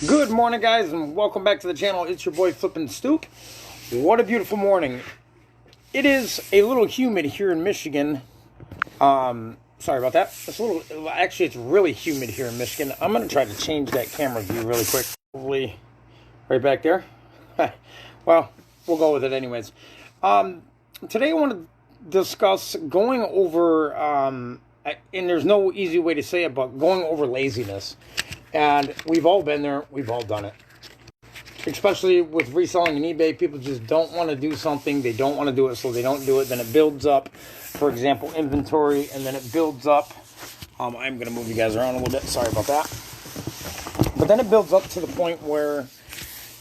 Good morning, guys, and welcome back to the channel. It's your boy Flippinstoop. What a beautiful morning. It is a little humid here in Michigan. Sorry about that. Actually, it's really humid here in Michigan. I'm going to try to change that camera view really quick. Hopefully, right back there. Well, we'll go with it anyways. Today I want to discuss going over, and there's no easy way to say it, but going over laziness. And we've all been there. We've all done it. Especially with reselling on eBay, people just don't want to do something. They don't want to do it, so they don't do it. Then it builds up, for example, inventory, and then it builds up. I'm going to move you guys around a little bit. Sorry about that. But then it builds up to the point where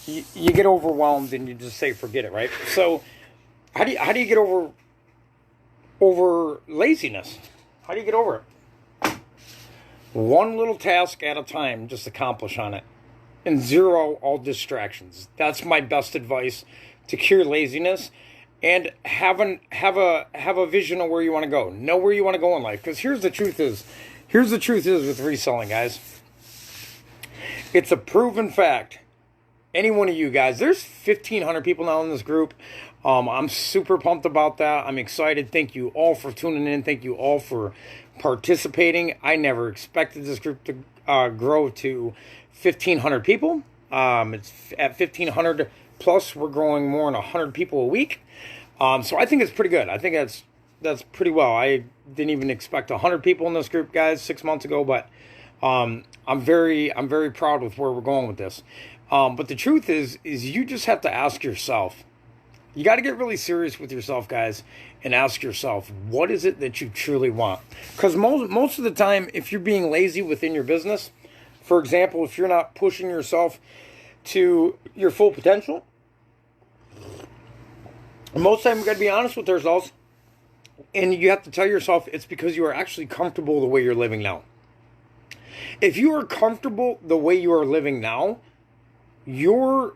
you get overwhelmed and you just say, forget it, right? So how do you get over laziness? How do you get over it? One little task at a time, just accomplish on it. And zero all distractions. That's my best advice to cure laziness. And have a vision of where you want to go. Know where you want to go in life. Because here's the truth is with reselling, guys. It's a proven fact. Any one of you guys, there's 1,500 people now in this group. I'm super pumped about that. I'm excited. Thank you all for tuning in. Thank you all for participating. I never expected this group to grow to 1,500 people. It's at 1,500 plus. We're growing more than 100 people a week. So I think it's pretty good. I think that's pretty well. I didn't even expect 100 people in this group, guys, 6 months ago. But I'm very proud with where we're going with this. But the truth is you just have to ask yourself. You got to get really serious with yourself, guys, and ask yourself, what is it that you truly want? Because most of the time, if you're being lazy within your business, for example, if you're not pushing yourself to your full potential, most of the time, we've got to be honest with ourselves, and you have to tell yourself it's because you are actually comfortable the way you're living now. If you are comfortable the way you are living now, your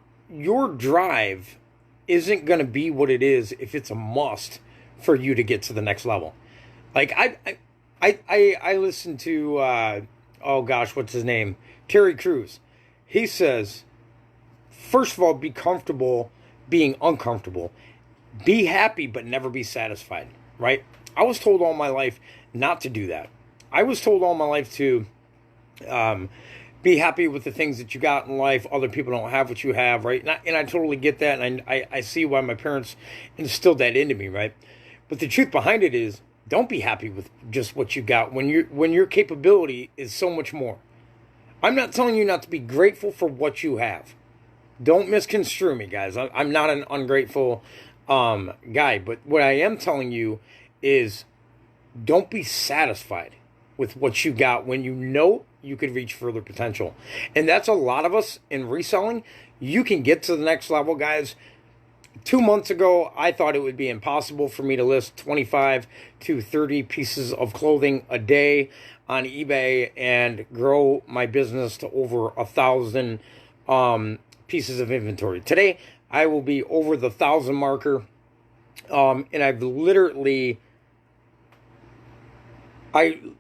drive isn't going to be what it is if it's a must for you to get to the next level. Like I listened to oh gosh, what's his name? Terry Crews. He says, first of all, be comfortable being uncomfortable. Be happy but never be satisfied, right? I was told all my life not to do that. I was told all my life to be happy with the things that you got in life. Other people don't have what you have, right? And I totally get that, and I see why my parents instilled that into me, right? But the truth behind it is, don't be happy with just what you got when your capability is so much more. I'm not telling you not to be grateful for what you have. Don't misconstrue me, guys. I'm not an ungrateful guy, but what I am telling you is, don't be satisfied with what you got when you know you could reach further potential. And that's a lot of us in reselling. You can get to the next level, guys. 2 months ago, I thought it would be impossible for me to list 25 to 30 pieces of clothing a day on eBay and grow my business to over 1,000 pieces of inventory. Today, I will be over the 1,000 marker. And I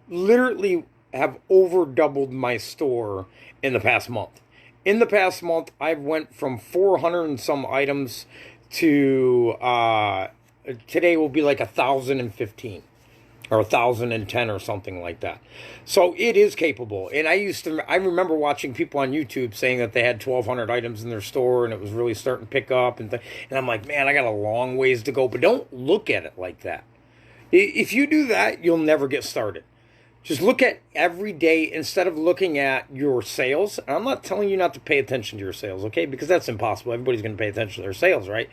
literally have over doubled my store in the past month. In the past month, I've went from 400 and some items to today will be like 1,015 or 1,010 or something like that. So it is capable. And I remember watching people on YouTube saying that they had 1,200 items in their store and it was really starting to pick up, and I'm like, man, I got a long ways to go. But don't look at it like that. If you do that, you'll never get started. Just look at every day instead of looking at your sales. I'm not telling you not to pay attention to your sales, okay? Because that's impossible. Everybody's going to pay attention to their sales, right?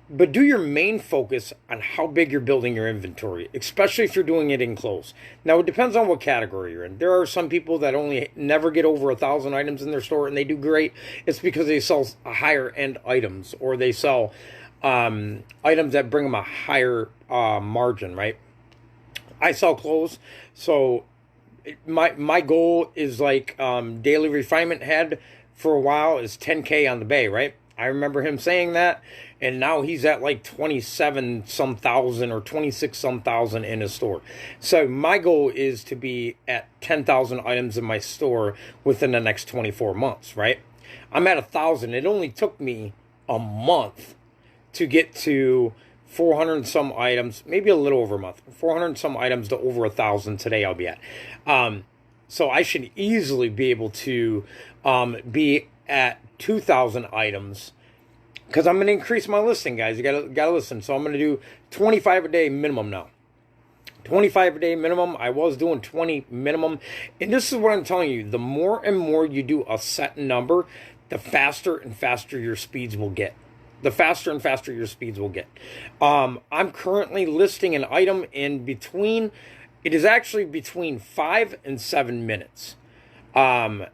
But do your main focus on how big you're building your inventory, especially if you're doing it in close. Now, it depends on what category you're in. There are some people that never get over 1,000 items in their store, and they do great. It's because they sell higher-end items, or they sell items that bring them a higher margin, right? I sell clothes, so my goal is like Daily Refinement had for a while is 10K on the bay, right? I remember him saying that, and now he's at like 27 some thousand or 26 some thousand in his store. So my goal is to be at 10,000 items in my store within the next 24 months, right? I'm at 1,000. It only took me a month to get to 400 and some items, maybe a little over a month, 400 and some items to over 1,000 today I'll be at. So I should easily be able to be at 2,000 items, because I'm going to increase my listing, guys. You gotta listen. So I'm going to do 25 a day minimum now. 25 a day minimum. I was doing 20 minimum. And this is what I'm telling you. The more and more you do a set number, the faster and faster your speeds will get. The faster and faster your speeds will get. I'm currently listing an item in between. It is actually between 5 and 7 minutes. 5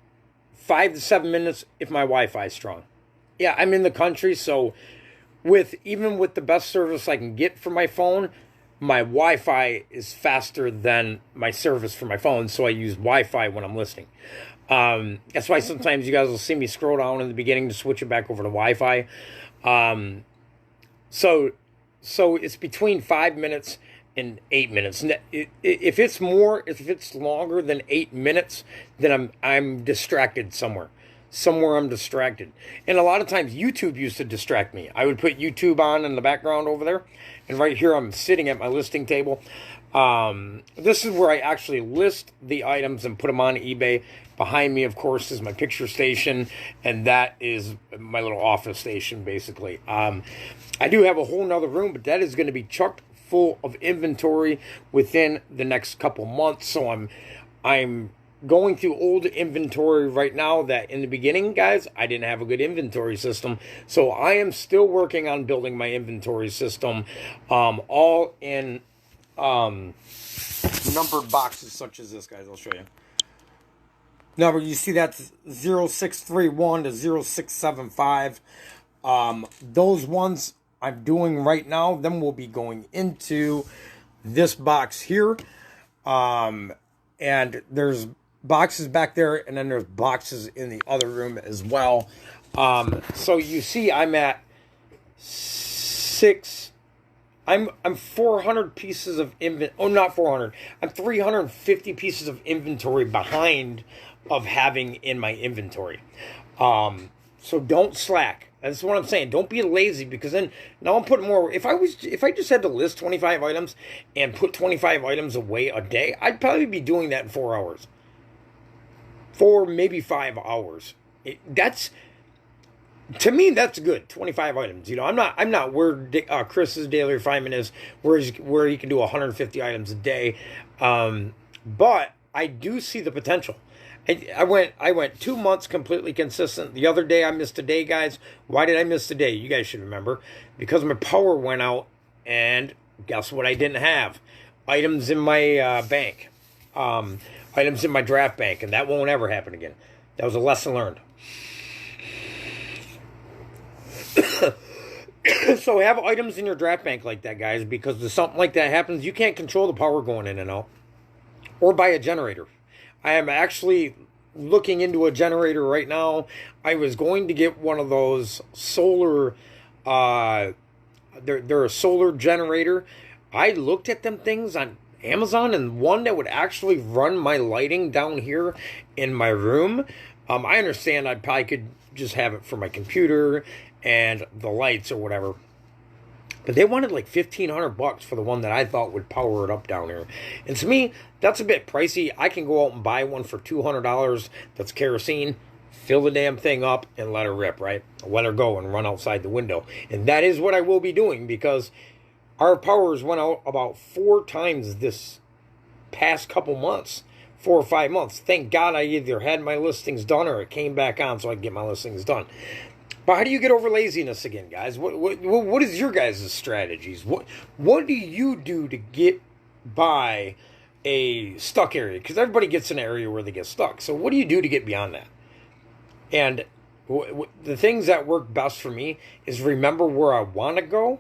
to 7 minutes if my Wi-Fi is strong. Yeah, I'm in the country, so even with the best service I can get for my phone, my Wi-Fi is faster than my service for my phone, so I use Wi-Fi when I'm listing. That's why sometimes you guys will see me scroll down in the beginning to switch it back over to Wi-Fi. So it's between 5 minutes and 8 minutes. If it's longer than 8 minutes, then I'm distracted somewhere. Somewhere I'm distracted. And a lot of times YouTube used to distract me. I would put YouTube on in the background over there, and right here I'm sitting at my listing table. This is where I actually list the items and put them on eBay. Behind me, of course, is my picture station, and that is my little office station, basically. I do have a whole nother room, but that is going to be chocked full of inventory within the next couple months. So I'm going through old inventory right now that in the beginning, guys, I didn't have a good inventory system. So I am still working on building my inventory system, all in numbered boxes such as this, guys. I'll show you. Number, you see that's 0631 to 0675. Those ones I'm doing right now, then we'll be going into this box here. And there's boxes back there, and then there's boxes in the other room as well. So you see I'm at 400 pieces of inventory. Oh, not 400. I'm 350 pieces of inventory behind of having in my inventory. So don't slack. That's what I'm saying. Don't be lazy, because then now I'm putting more. If I just had to list 25 items and put 25 items away a day, I'd probably be doing that in 4 hours. 4, maybe 5 hours. To me, that's good. 25 items. You know, I'm not where Chris's daily refinement is, where he can do 150 items a day. But I do see the potential. I went 2 months completely consistent. The other day I missed a day, guys. Why did I miss a day? You guys should remember. Because my power went out, and guess what I didn't have? Items in my bank. Items in my draft bank, and that won't ever happen again. That was a lesson learned. So have items in your draft bank like that, guys, because if something like that happens, you can't control the power going in and out. Or buy a generator. I am actually looking into a generator right now. I was going to get one of those solar, they're a solar generator. I looked at them things on Amazon, and one that would actually run my lighting down here in my room. I understand I probably could just have it for my computer and the lights or whatever. But they wanted like $1,500 for the one that I thought would power it up down here. And to me, that's a bit pricey. I can go out and buy one for $200 that's kerosene, fill the damn thing up, and let her rip, right? Let her go and run outside the window. And that is what I will be doing, because our powers went out about 4 times this past couple months. 4 or 5 months. Thank God I either had my listings done or it came back on so I could get my listings done. But how do you get over laziness again, guys? What is your guys' strategies? What do you do to get by a stuck area? Because everybody gets in an area where they get stuck. So what do you do to get beyond that? And the things that work best for me is remember where I want to go,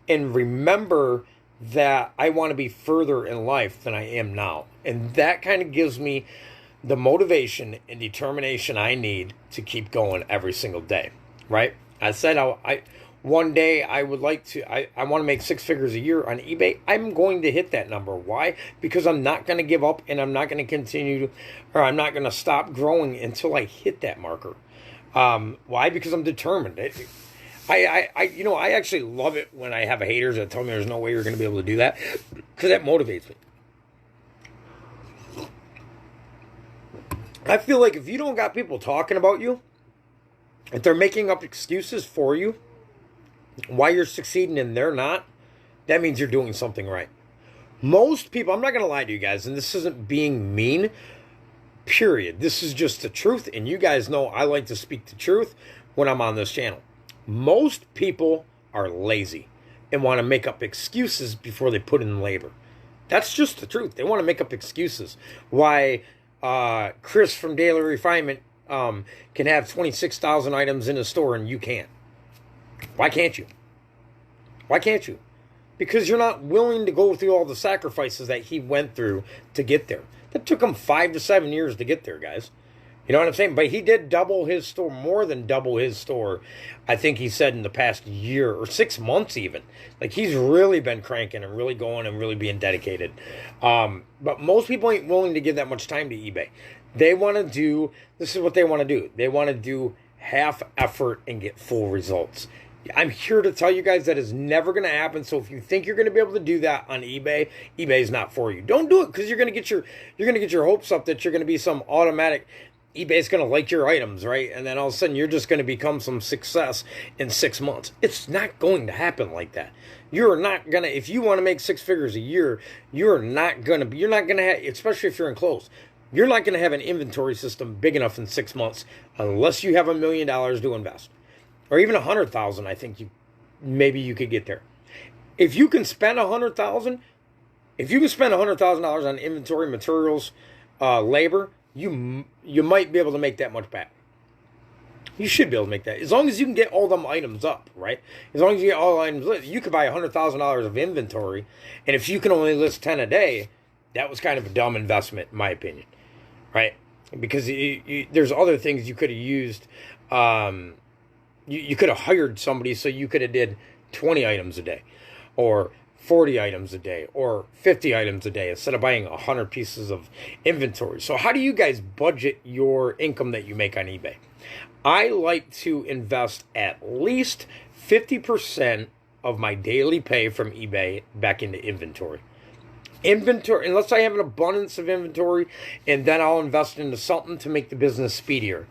and remember that I want to be further in life than I am now. And that kind of gives me the motivation and determination I need to keep going every single day. Right? I said one day I would like to, I want to make 6 figures a year on eBay. I'm going to hit that number. Why? Because I'm not going to give up, and I'm not going to continue, or I'm not going to stop growing until I hit that marker. Why? Because I'm determined. I actually love it when I have haters that tell me there's no way you're going to be able to do that, because that motivates me. I feel like if you don't got people talking about you, if they're making up excuses for you, why you're succeeding and they're not, that means you're doing something right. Most people, I'm not going to lie to you guys, and this isn't being mean, period. This is just the truth, and you guys know I like to speak the truth when I'm on this channel. Most people are lazy and want to make up excuses before they put in labor. That's just the truth. They want to make up excuses. Why Chris from Daily Refinement can have 26,000 items in a store and you can't. Why can't you? Why can't you? Because you're not willing to go through all the sacrifices that he went through to get there. That took him 5 to 7 years to get there, guys. You know what I'm saying? But he did double his store, more than double his store, I think he said, in the past year or 6 months even. Like, he's really been cranking and really going and really being dedicated. But most people ain't willing to give that much time to eBay. They want to do, this is what they want to do. They want to do half effort and get full results. I'm here to tell you guys that is never going to happen. So if you think you're going to be able to do that on eBay, eBay is not for you. Don't do it, because you're going to get your hopes up that you're going to be some automatic, eBay's going to like your items, right? And then all of a sudden you're just going to become some success in 6 months. It's not going to happen like that. You're not going to, if you want to make 6 figures a year, you're not going to have, especially if you're in close, you're not going to have an inventory system big enough in 6 months unless you have $1 million to invest. Or even 100,000, I think maybe you could get there. If you can spend 100,000, if you can spend $100,000 on inventory, materials, labor, you might be able to make that much back. You should be able to make that. As long as you can get all them items up, right? As long as you get all the items lit, you could buy $100,000 of inventory. And if you can only list 10 a day, that was kind of a dumb investment, in my opinion, right? Because there's other things you could have used. You could have hired somebody so you could have did 20 items a day, or 40 items a day, or 50 items a day, instead of buying 100 pieces of inventory. So how do you guys budget your income that you make on eBay? I like to invest at least 50% of my daily pay from eBay back into inventory. Unless I have an abundance of inventory, and then I'll invest into something to make the business speedier.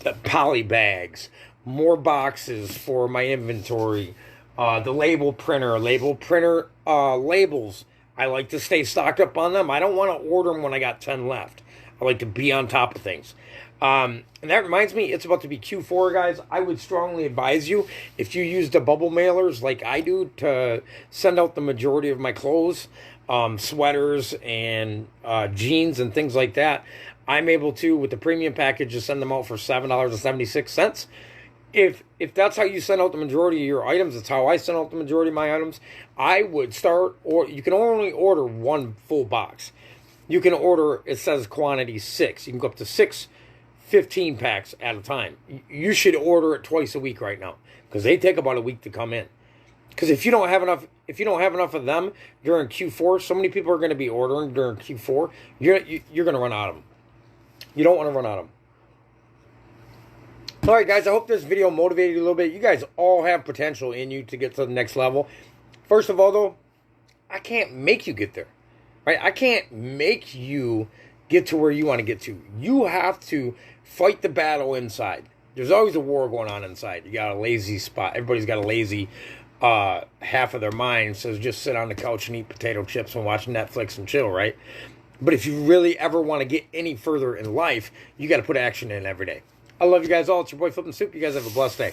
The poly bags, more boxes for my inventory, the label printer, labels. I like to stay stocked up on them. I don't want to order them when I got 10 left. I like to be on top of things. And that reminds me, it's about to be Q4, guys. I would strongly advise you, if you use the bubble mailers like I do, to send out the majority of my clothes, sweaters and jeans and things like that. I'm able to, with the premium package, just send them out for $7.76. If that's how you send out the majority of your items, that's how I send out the majority of my items. I would start, or you can only order one full box. You can order, it says quantity 6. You can go up to 6 15 packs at a time. You should order it twice a week right now, because they take about a week to come in. Because if you don't have enough of them during Q4, so many people are going to be ordering during Q4. You're going to run out of them. You don't want to run out of them. All right, guys, I hope this video motivated you a little bit. You guys all have potential in you to get to the next level. First of all, though, I can't make you get there, right? I can't make you get to where you want to get to. You have to fight the battle inside. There's always a war going on inside. You got a lazy spot. Everybody's got a lazy half of their mind, so just sit on the couch and eat potato chips and watch Netflix and chill, right? But if you really ever want to get any further in life, you got to put action in every day. I love you guys all. It's your boy Flippinstoop. You guys have a blessed day.